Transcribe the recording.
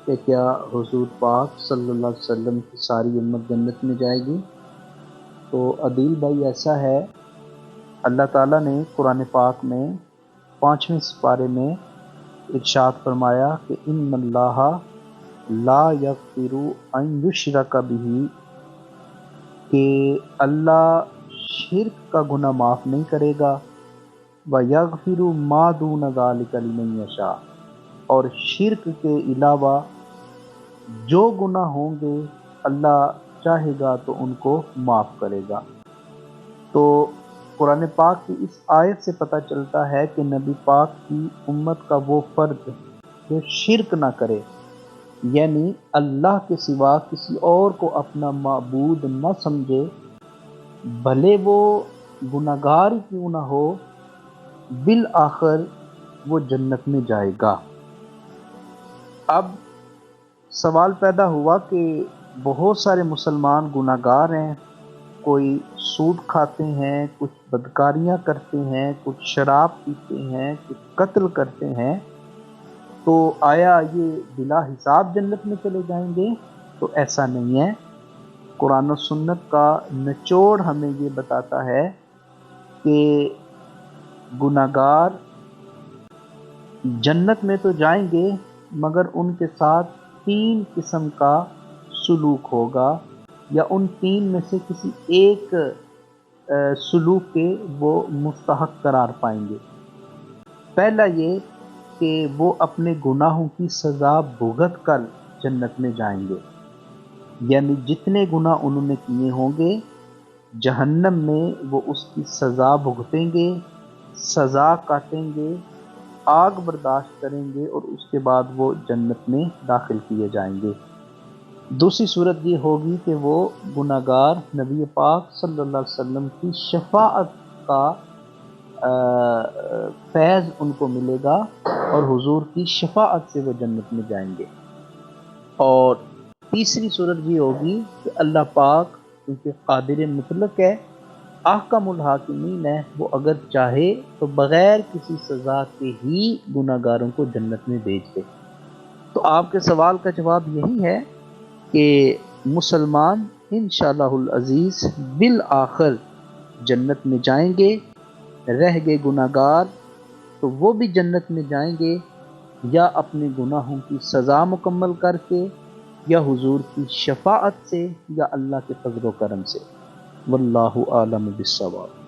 کہ کیا حضور پاک صلی اللہ علیہ وسلم کی ساری امت جنت میں جائے گی؟ تو عدیل بھائی ایسا ہے، اللہ تعالیٰ نے قرآن پاک میں 5ویں سپارے میں ارشاد فرمایا کہ ان اللہ لا یغفر ان یشرک بہ، کہ اللہ شرک کا گناہ معاف نہیں کرے گا، وَيَغْفِرُ مَا دُونَ ذَلِكَ لِمَن یشاء، اور شرک کے علاوہ جو گناہ ہوں گے اللہ چاہے گا تو ان کو معاف کرے گا۔ تو قرآن پاک کی اس آیت سے پتہ چلتا ہے کہ نبی پاک کی امت کا وہ فرد جو شرک نہ کرے، یعنی اللہ کے سوا کسی اور کو اپنا معبود نہ سمجھے، بھلے وہ گناہگار کیوں نہ ہو، بالآخر وہ جنت میں جائے گا۔ اب سوال پیدا ہوا کہ بہت سارے مسلمان گناہگار ہیں، کوئی سود کھاتے ہیں، کچھ بدکاریاں کرتے ہیں، کچھ شراب پیتے ہیں، کچھ قتل کرتے ہیں، تو آیا یہ بلا حساب جنت میں چلے جائیں گے؟ تو ایسا نہیں ہے۔ قرآن و سنت کا نچوڑ ہمیں یہ بتاتا ہے کہ گناہگار جنت میں تو جائیں گے، مگر ان کے ساتھ 3 قسم کا سلوک ہوگا، یا ان 3 میں سے کسی ایک سلوک کے وہ مستحق قرار پائیں گے۔ پہلا یہ کہ وہ اپنے گناہوں کی سزا بھگت کر جنت میں جائیں گے، یعنی جتنے گناہ انہوں نے کیے ہوں گے جہنم میں وہ اس کی سزا بھگتیں گے، سزا کاٹیں گے، آگ برداشت کریں گے، اور اس کے بعد وہ جنت میں داخل کیے جائیں گے۔ دوسری صورت یہ ہوگی کہ وہ گناہگار نبی پاک صلی اللہ علیہ وسلم کی شفاعت کا فیض ان کو ملے گا، اور حضور کی شفاعت سے وہ جنت میں جائیں گے۔ اور تیسری صورت یہ ہوگی کہ اللہ پاک کیونکہ قادر مطلق ہے، احکم الحاکمین ہے، وہ اگر چاہے تو بغیر کسی سزا کے ہی گناہگاروں کو جنت میں بھیج دے۔ تو آپ کے سوال کا جواب یہی ہے کہ مسلمان انشاءاللہ العزیز بالآخر جنت میں جائیں گے، رہ گئے گناہگار تو وہ بھی جنت میں جائیں گے، یا اپنے گناہوں کی سزا مکمل کر کے، یا حضور کی شفاعت سے، یا اللہ کے فضل و کرم سے۔ واللہ عالم بالصواب۔